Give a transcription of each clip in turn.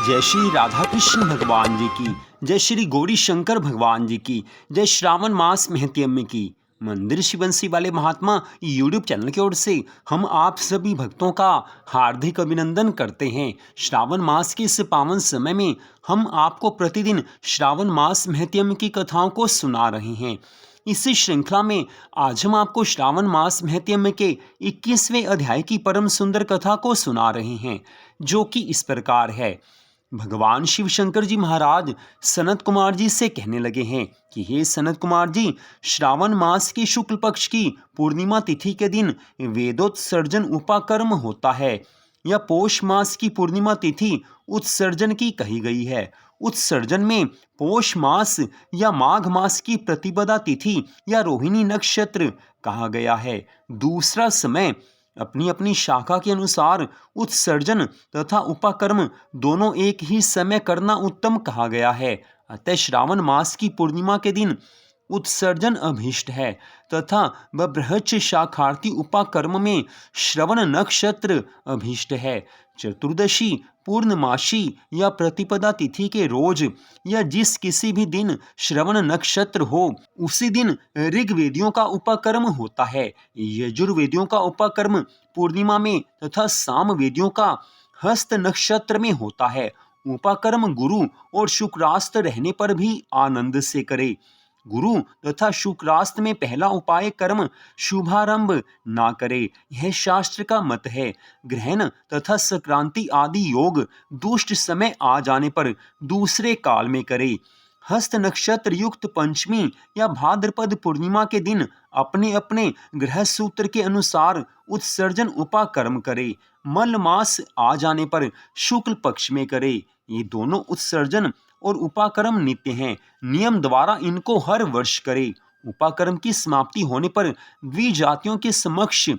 जय श्री राधा कृष्ण भगवान जी की, जय श्री गौरी शंकर भगवान जी की, जय श्रावण मास महत्म्य की। मंदिर शिवंशी वाले महात्मा यूट्यूब चैनल की ओर से हम आप सभी भक्तों का हार्दिक अभिनंदन करते हैं। श्रावण मास के इस पावन समय में हम आपको प्रतिदिन श्रावण मास महत्म्य की कथाओं को सुना रहे हैं। इसी श्रृंखला में आज हम आपको श्रावण मास महत्म्य के 21वें अध्याय की परम सुंदर कथा को सुना रहे हैं, जो कि इस प्रकार है। भगवान शिव शंकर जी महाराज सनत कुमार जी से कहने लगे हैं कि हे सनत कुमार जी, श्रावण मास की शुक्ल पक्ष की पूर्णिमा तिथि के दिन वेदोत्सर्जन उपाकर्म होता है। यह पौष मास की पूर्णिमा तिथि उत्सर्जन की कही गई है। उत्सर्जन में पौष मास या माघ मास की प्रतिपदा तिथि या रोहिणी नक्षत्र कहा गया है। दूसरा समय अपनी अपनी शाखा के अनुसार उत्सर्जन तथा उपाकर्म दोनों एक ही समय करना उत्तम कहा गया है। अतः श्रावण मास की पूर्णिमा के दिन उत्सर्जन अभीष्ट है तथा बृहच्छ शाखार्थी उपाकर्म में श्रवण नक्षत्र अभीष्ट है। चतुर्दशी, पूर्णमासी या प्रतिपदा तिथि के रोज या जिस किसी भी दिन श्रवण नक्षत्र हो, उसी दिन ऋग्वेदियों का उपाकर्म होता है। यजुर्वेदियों का उपाकर्म पूर्णिमा में तथा सामवेदियों का हस्त नक्षत्र में होता है। उपाकर्म गुरु और शुक्रास्त रहने पर भी आनंद से करे। गुरु तथा शुक्रास्त में पहला उपाय कर्म शुभारंभ ना करे, यह शास्त्र का मत है। ग्रहण तथा संक्रांति आदि योग दुष्ट समय आ जाने पर दूसरे काल में करे। हस्त नक्षत्र युक्त पंचमी या भाद्रपद पूर्णिमा के दिन अपने अपने ग्रह सूत्र के अनुसार उत्सर्जन उपाकर्म करे। मल मास आ जाने पर शुक्ल पक्ष में करे। ये दोनों उत्सर्जन और उपाकर्म नित्य हैं। नियम द्वारा इनको हर वर्ष करे। उपाकर्म की समाप्ति होने पर द्विजातियों के समक्ष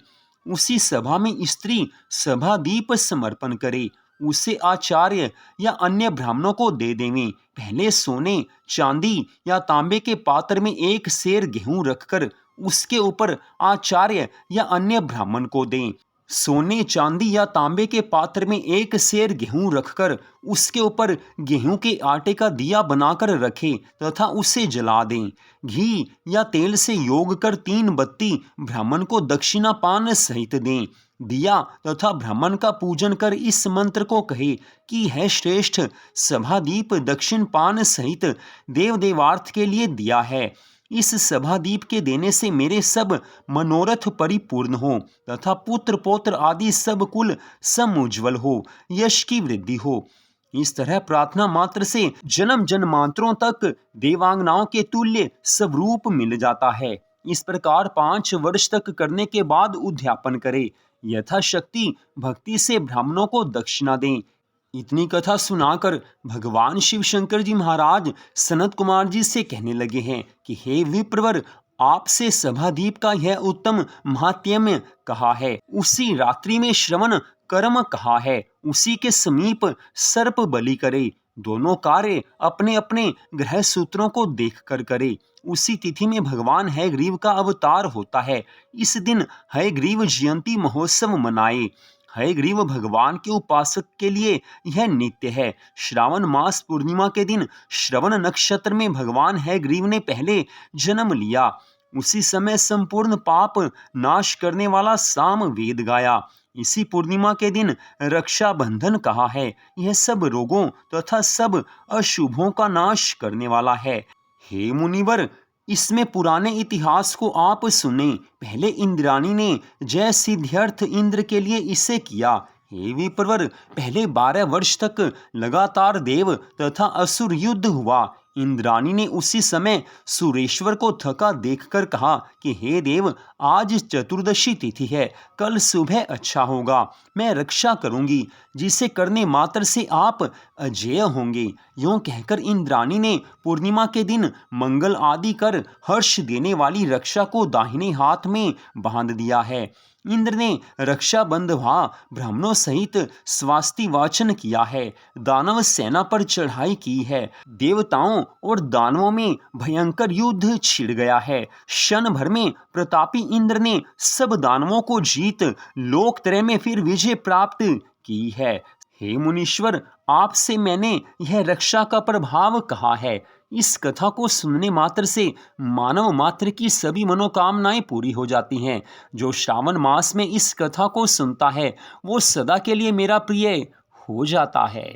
उसी सभा में स्त्री सभा दीप समर्पण करे। उसे आचार्य या अन्य ब्राह्मणों को दे देवें। पहले सोने, चांदी या तांबे के पात्र में एक सेर गेहूं रखकर उसके ऊपर आचार्य या अन्य ब्राह्मण को दें। सोने, चांदी या तांबे के पात्र में एक सेर गेहूं रखकर उसके ऊपर गेहूं के आटे का दिया बनाकर रखें तथा उसे जला दें। घी या तेल से योग कर 3 बत्ती ब्राह्मण को दक्षिणा पान सहित दें। दिया तथा ब्राह्मण का पूजन कर इस मंत्र को कहे कि है श्रेष्ठ सभादीप दक्षिण पान सहित देव देवार्थ के लिए दिया है। इस सभादीप के देने से मेरे सब मनोरथ परिपूर्ण हो तथा पुत्र पौत्र आदि सब कुल समुज्वल हो, यश की वृद्धि हो। इस तरह प्रार्थना मात्र से जन्म जन्मांतरों तक देवांगनाओं के तुल्य स्वरूप मिल जाता है। इस प्रकार 5 वर्ष तक करने के बाद उद्यापन करे। यथाशक्ति भक्ति से ब्राह्मणों को दक्षिणा दें। इतनी कथा सुनाकर भगवान शिव शंकर जी महाराज सनत कुमार जी से कहने लगे हैं कि हे विप्रवर, आपसे सभादीप का यह उत्तम महात्म्य कहा है, उसी रात्रि में श्रवण कर्म कहा है, उसी के समीप सर्प बलि करे। दोनों कार्य अपने अपने ग्रह सूत्रों को देखकर करे। उसी तिथि में भगवान हयग्रीव का अवतार होता है। इस दिन हयग्रीव जयंती महोत्सव मनाए। हयग्रीव भगवान के उपासक के लिए यह नित्य है। श्रावण मास पूर्णिमा के दिन श्रवण नक्षत्र में भगवान हयग्रीव ने पहले जन्म लिया। उसी समय संपूर्ण पाप नाश करने वाला साम वेद गाया। इसी पूर्णिमा के दिन रक्षाबंधन कहा है। यह सब रोगों तथा सब अशुभों का नाश करने वाला है। हे मुनिवर, इसमें पुराने इतिहास को आप सुने। पहले इंद्राणी ने जय सिद्ध्यर्थ इंद्र के लिए इसे किया। हे विप्रवर, पहले 12 वर्ष तक लगातार देव तथा असुर युद्ध हुआ। इंद्राणी ने उसी समय सुरेश्वर को थका देखकर कहा कि हे देव, आज चतुर्दशी तिथि है, कल सुबह अच्छा होगा, मैं रक्षा करूंगी, जिसे करने मात्र से आप अजेय होंगे। यूं कहकर इंद्राणी ने पूर्णिमा के दिन मंगल आदि कर हर्ष देने वाली रक्षा को दाहिने हाथ में बांध दिया है। इंद्र ने रक्षा बंधवा ब्राह्मणों सहित स्वास्ति वाचन किया है। दानव सेना पर चढ़ाई की है। देवताओं और दानवों में भयंकर युद्ध छिड़ गया है। क्षण भर में प्रतापी इंद्र ने सब दानवों को जीत लोकत्रय में फिर विजय प्राप्त की है। हे मुनीश्वर, आपसे मैंने यह रक्षा का प्रभाव कहा है। इस कथा को सुनने मात्र से मानव मात्र की सभी मनोकामनाएं पूरी हो जाती हैं। जो श्रावण मास में इस कथा को सुनता है वो सदा के लिए मेरा प्रिय हो जाता है।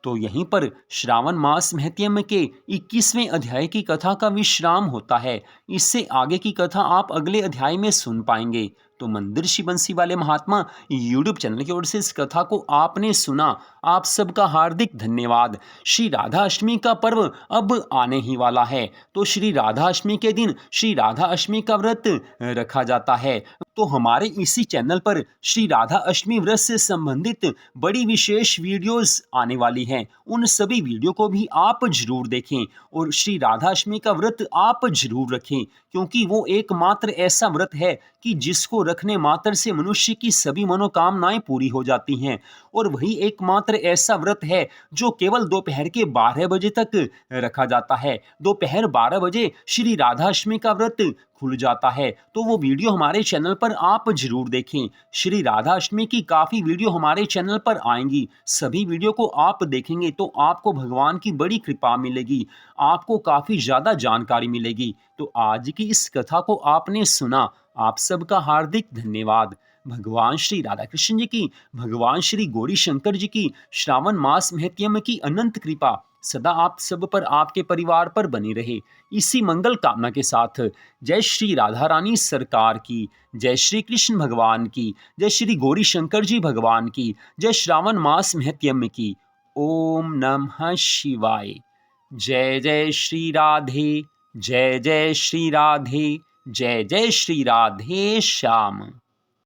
तो यहीं पर श्रावण मास महत्म्य के 21वें अध्याय की कथा का विश्राम होता है। इससे आगे की कथा आप अगले अध्याय में सुन पाएंगे। तो मंदिर श्री बंसी वाले महात्मा यूट्यूब चैनल की ओर से इस कथा को आपने सुना, आप सबका हार्दिक धन्यवाद। श्री राधा अष्टमी का पर्व अब आने ही वाला है, तो श्री राधा अष्टमी के दिन श्री राधा अष्टमी का व्रत रखा जाता है। तो हमारे इसी चैनल पर श्री राधा अष्टमी व्रत से संबंधित बड़ी विशेष वीडियोस आने वाली हैं। उन सभी वीडियो को भी आप जरूर देखें और श्री राधा अष्टमी का व्रत आप जरूर रखें, क्योंकि वो एकमात्र ऐसा व्रत है कि जिसको रखने मात्र से मनुष्य की सभी मनोकामनाएं पूरी हो जाती हैं। और वही एकमात्र ऐसा व्रत है जो केवल दोपहर के 12 बजे तक रखा जाता है। दोपहर 12 बजे श्री राधा अष्टमी का व्रत खुल जाता है। तो वो वीडियो हमारे चैनल पर आप जरूर देखें। श्री राधा अष्टमी की काफ़ी वीडियो हमारे चैनल पर आएंगी। सभी वीडियो को आप देखेंगे तो आपको भगवान की बड़ी कृपा मिलेगी, आपको काफ़ी ज़्यादा जानकारी मिलेगी। तो आज की इस कथा को आपने सुना, आप सबका हार्दिक धन्यवाद। भगवान श्री राधा कृष्ण जी की, भगवान श्री गौरी शंकर जी की श्रावण मास महत्म्य की अनंत कृपा सदा आप सब पर, आपके परिवार पर बनी रहे। इसी मंगल कामना के साथ जय श्री राधा रानी सरकार की, जय श्री कृष्ण भगवान की, जय श्री गौरी शंकर जी भगवान की, जय श्रावण मास महत्म्य की। ओम नमः शिवाय। जय जय श्री राधे, जय जय श्री राधे, जय जय श्री राधे श्याम।